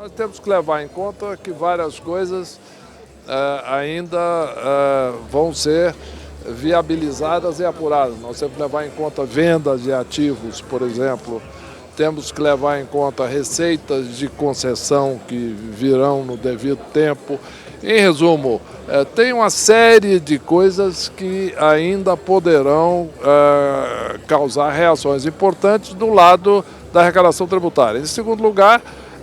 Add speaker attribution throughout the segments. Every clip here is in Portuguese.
Speaker 1: Nós temos que levar em conta que várias coisas ainda vão ser viabilizadas e apuradas. Nós temos que levar em conta vendas de ativos, por exemplo. Temos que levar em conta receitas de concessão que virão no devido tempo. Em resumo, tem uma série de coisas que ainda poderão causar reações importantes do lado da arrecadação tributária. Em segundo lugar,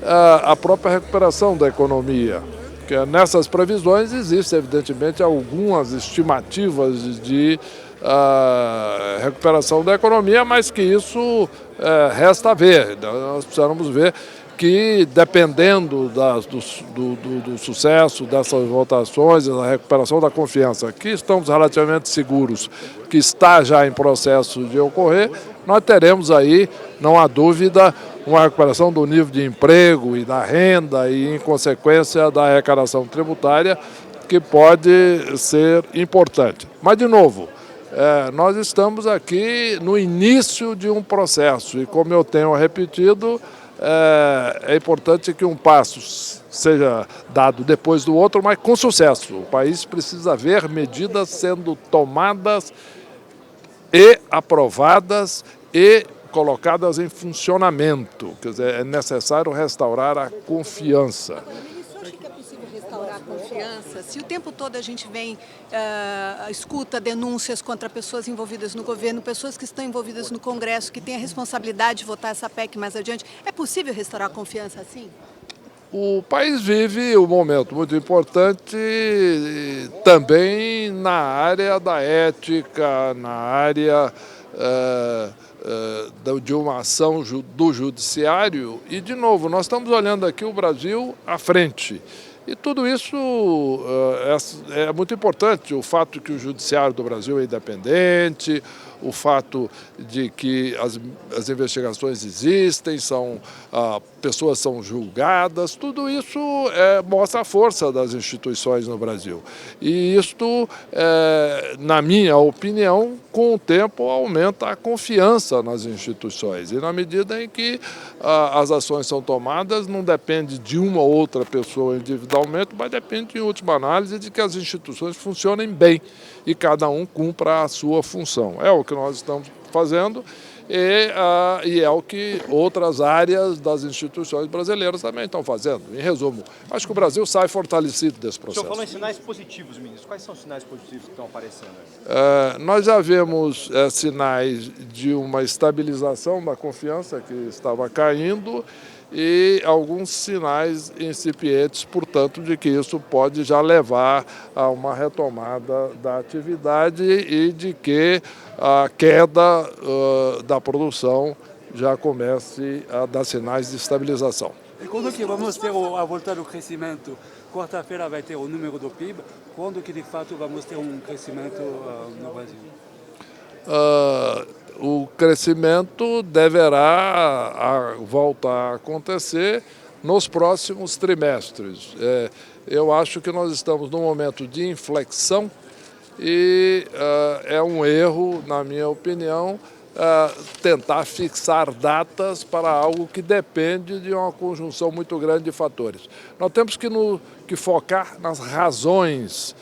Speaker 1: a própria recuperação da economia. Que nessas previsões existem, evidentemente, algumas estimativas de recuperação da economia, mas que isso resta ver. Nós precisamos ver que, dependendo do sucesso dessas votações, da recuperação da confiança, que estamos relativamente seguros que está já em processo de ocorrer, nós teremos aí, não há dúvida, uma recuperação do nível de emprego e da renda e, em consequência, da arrecadação tributária, que pode ser importante. Mas, de novo, nós estamos aqui no início de um processo e, como eu tenho repetido, é importante que um passo seja dado depois do outro, mas com sucesso. O país precisa ver medidas sendo tomadas e aprovadas e colocadas em funcionamento. Quer dizer, é necessário restaurar a confiança.
Speaker 2: Ministro, acha que é possível restaurar a confiança? Se o tempo todo a gente escuta denúncias contra pessoas envolvidas no governo, pessoas que estão envolvidas no Congresso, que têm a responsabilidade de votar essa PEC mais adiante, é possível restaurar a confiança assim?
Speaker 1: O país vive um momento muito importante também na área da ética, na área de uma ação do judiciário. E, de novo, nós estamos olhando aqui o Brasil à frente. E tudo isso é muito importante, o fato que o judiciário do Brasil é independente, o fato de que as investigações existem, pessoas são julgadas, tudo isso mostra a força das instituições no Brasil. E isto, na minha opinião, com o tempo aumenta a confiança nas instituições. E na medida em que as ações são tomadas, não depende de uma ou outra pessoa individualmente, mas depende, em última análise, de que as instituições funcionem bem e cada um cumpra a sua função. É o que nós estamos fazendo e é o que outras áreas das instituições brasileiras também estão fazendo. Em resumo, acho que o Brasil sai fortalecido desse processo.
Speaker 3: O senhor falou em sinais positivos, ministro. Quais são os sinais positivos que estão aparecendo?
Speaker 1: Nós já vemos sinais de uma estabilização da confiança que estava caindo e alguns sinais incipientes, portanto, de que isso pode já levar a uma retomada da atividade e de que a queda da produção já comece a dar sinais de estabilização.
Speaker 4: E quando que vamos ter a volta do crescimento? Quarta-feira vai ter o número do PIB. Quando que, de fato, vamos ter um crescimento no Brasil?
Speaker 1: O crescimento deverá voltar a acontecer nos próximos trimestres. Eu acho que nós estamos num momento de inflexão e é um erro, na minha opinião, tentar fixar datas para algo que depende de uma conjunção muito grande de fatores. Nós temos que focar nas razões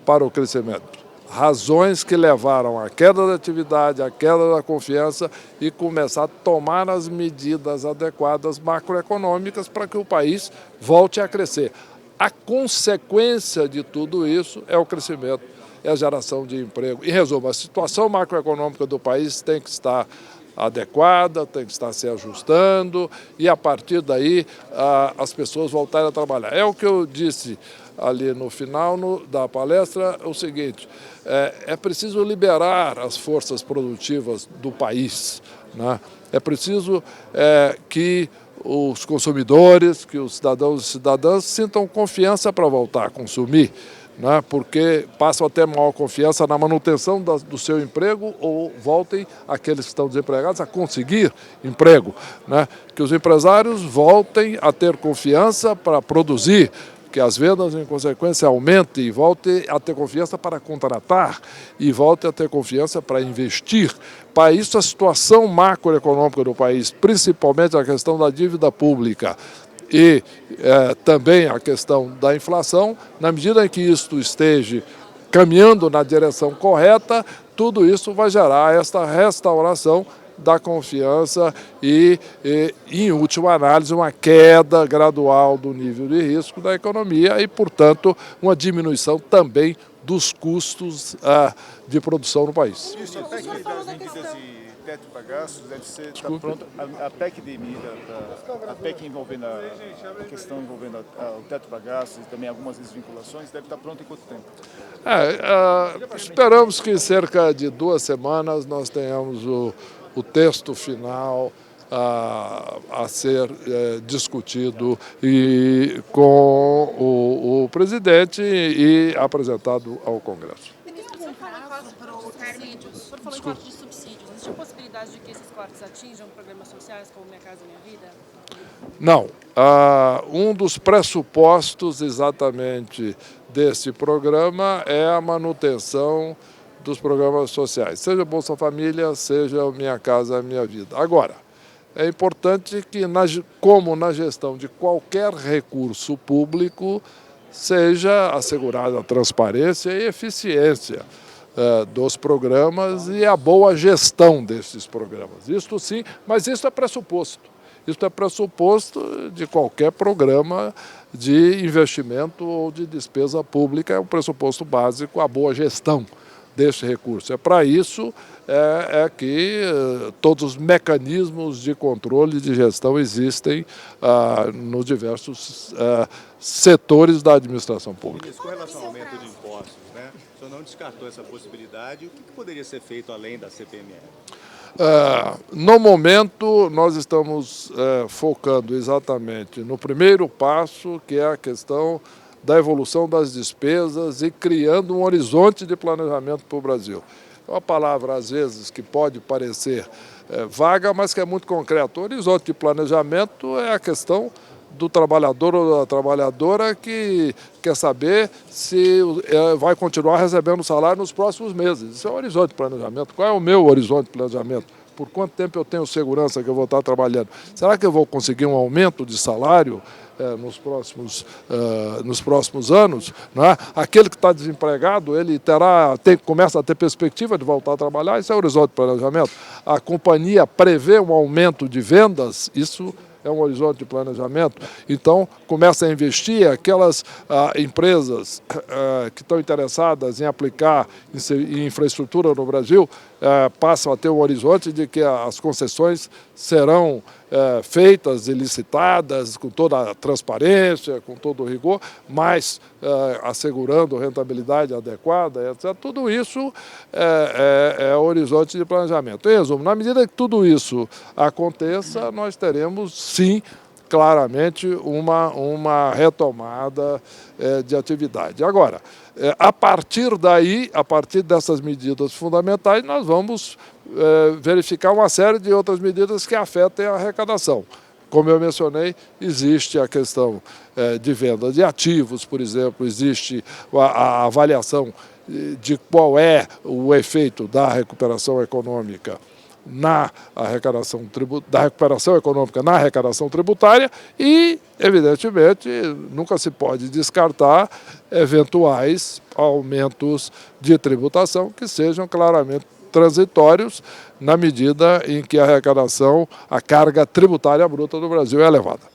Speaker 1: para o crescimento. Razões que levaram à queda da atividade, à queda da confiança e começar a tomar as medidas adequadas macroeconômicas para que o país volte a crescer. A consequência de tudo isso é o crescimento, é a geração de emprego. Em resumo, a situação macroeconômica do país tem que estar adequada, tem que estar se ajustando e, a partir daí, as pessoas voltarem a trabalhar. É o que eu disse ali no final da palestra, o seguinte: é preciso liberar as forças produtivas do país, né? É preciso que os consumidores, que os cidadãos e cidadãs sintam confiança para voltar a consumir, né? Porque passam a ter maior confiança na manutenção do seu emprego ou voltem aqueles que estão desempregados a conseguir emprego, né? Que os empresários voltem a ter confiança para produzir, que as vendas, em consequência, aumentem e volte a ter confiança para contratar e volte a ter confiança para investir. Para isso, a situação macroeconômica do país, principalmente a questão da dívida pública e também a questão da inflação, na medida em que isto esteja caminhando na direção correta, tudo isso vai gerar esta restauração da confiança e, em última análise, uma queda gradual do nível de risco da economia e, portanto, uma diminuição também dos custos de produção no país.
Speaker 5: Isso, a PEC das medidas de teto para gastos deve ser pronta. A PEC de medida, a PEC envolvendo a questão envolvendo o teto para gastos e também algumas desvinculações deve estar pronta em quanto tempo?
Speaker 1: Esperamos que em cerca de 2 semanas nós tenhamos o texto final a ser discutido com o presidente e apresentado ao Congresso.
Speaker 6: O senhor falou em corte de subsídios. Existe a possibilidade de que esses cortes atinjam programas sociais como Minha Casa Minha Vida?
Speaker 1: Não. Um dos pressupostos exatamente desse programa é a manutenção dos programas sociais, seja Bolsa Família, seja Minha Casa Minha Vida. Agora, é importante que, como na gestão de qualquer recurso público, seja assegurada a transparência e eficiência dos programas e a boa gestão desses programas. Isto sim, mas isso é pressuposto. Isso é pressuposto de qualquer programa de investimento ou de despesa pública, é o pressuposto básico, a boa gestão desse recurso. É para isso que todos os mecanismos de controle e de gestão existem nos diversos setores da administração pública.
Speaker 7: Com relação ao aumento de impostos, né? O senhor não descartou essa possibilidade. O que poderia ser feito além da CPMF?
Speaker 1: No momento, nós estamos focando exatamente no primeiro passo, que é a questão da evolução das despesas e criando um horizonte de planejamento para o Brasil. É uma palavra, às vezes, que pode parecer vaga, mas que é muito concreta. O horizonte de planejamento é a questão do trabalhador ou da trabalhadora que quer saber se vai continuar recebendo salário nos próximos meses. Isso é o horizonte de planejamento. Qual é o meu horizonte de planejamento? Por quanto tempo eu tenho segurança que eu vou estar trabalhando? Será que eu vou conseguir um aumento de salário nos próximos anos? Não é? Aquele que está desempregado, ele começa a ter perspectiva de voltar a trabalhar, isso é o horizonte de planejamento. A companhia prevê um aumento de vendas, isso é um horizonte de planejamento. Então, começa a investir, aquelas empresas que estão interessadas em aplicar em infraestrutura no Brasil, passam a ter um horizonte de que as concessões serão feitas e licitadas com toda a transparência, com todo o rigor, mas assegurando rentabilidade adequada, etc. Tudo isso é o horizonte de planejamento. Em resumo, na medida que tudo isso aconteça, nós teremos, sim, claramente uma retomada de atividade. Agora, a partir daí, a partir dessas medidas fundamentais, nós vamos verificar uma série de outras medidas que afetem a arrecadação. Como eu mencionei, existe a questão de venda de ativos, por exemplo, existe a avaliação de qual é o efeito da recuperação econômica da recuperação econômica na arrecadação tributária e, evidentemente, nunca se pode descartar eventuais aumentos de tributação que sejam claramente transitórios na medida em que a arrecadação, a carga tributária bruta do Brasil é elevada.